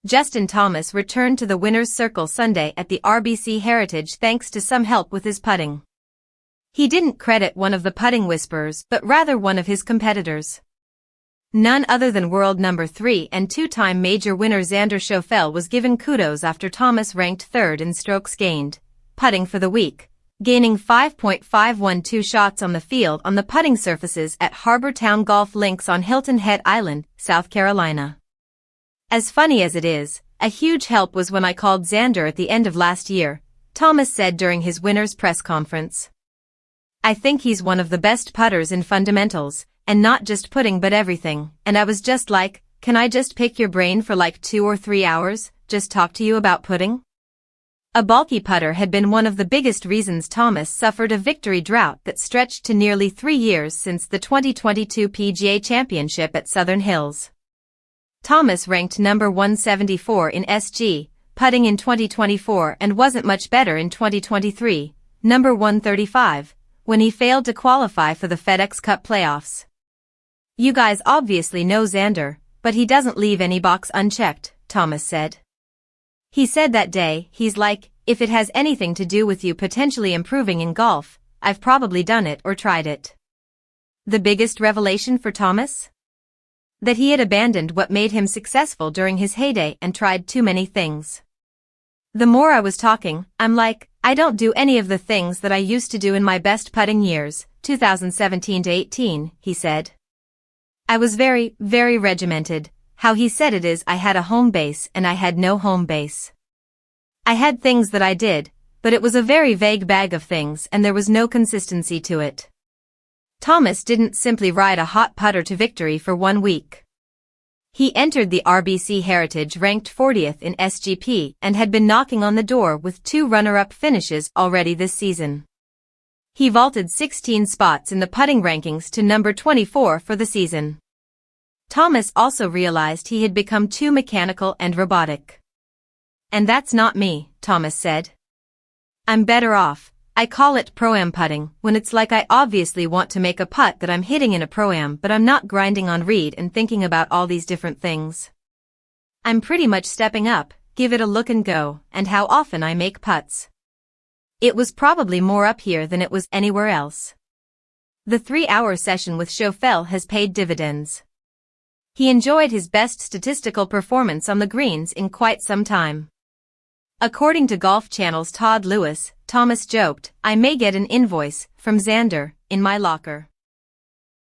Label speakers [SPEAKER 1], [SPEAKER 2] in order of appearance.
[SPEAKER 1] Justin Thomas returned to the winner's circle Sunday at the RBC Heritage thanks to some help with his putting. He didn't credit one of the putting whisperers but rather one of his competitors. None other than world number 3 and two-time major winner Xander Schauffele was given kudos after Thomas ranked third in strokes gained, putting for the week, gaining 5.512 shots on the field on the putting surfaces at Harbour Town Golf Links on Hilton Head Island, South Carolina. As funny as it is, a huge help was when I called Xander at the end of last year, Thomas said during his winner's press conference. I think he's one of the best putters in fundamentals, and not just putting but everything, and I was just like, can I just pick your brain for like 2 or 3 hours, just talk to you about putting? A bulky putter had been one of the biggest reasons Thomas suffered a victory drought that stretched to nearly 3 years since the 2022 PGA Championship at Southern Hills. Thomas ranked number 174 in SG, putting in 2024 and wasn't much better in 2023, number 135, when he failed to qualify for the FedEx Cup playoffs. You guys obviously know Xander, but he doesn't leave any box unchecked, Thomas said. He said that day, he's like, if it has anything to do with you potentially improving in golf, I've probably done it or tried it. The biggest revelation for Thomas? That he had abandoned what made him successful during his heyday and tried too many things. The more I was talking, I'm like, I don't do any of the things that I used to do in my best putting years, 2017 to 18, he said. I was very, very regimented. How he said it is I had a home base and I had no home base. I had things that I did, but it was a very vague bag of things and there was no consistency to it. Thomas didn't simply ride a hot putter to victory for 1 week. He entered the RBC Heritage ranked 40th in SGP and had been knocking on the door with 2 runner-up finishes already this season. He vaulted 16 spots in the putting rankings to number 24 for the season. Thomas also realized he had become too mechanical and robotic. And that's not me, Thomas said. I'm better off. I call it pro-am putting, when it's like I obviously want to make a putt that I'm hitting in a pro-am but I'm not grinding on reed and thinking about all these different things. I'm pretty much stepping up, give it a look and go, and how often I make putts. It was probably more up here than it was anywhere else. The 3-hour session with Schauffele has paid dividends. He enjoyed his best statistical performance on the greens in quite some time. According to Golf Channel's Todd Lewis, Thomas joked, I may get an invoice from Xander in my locker.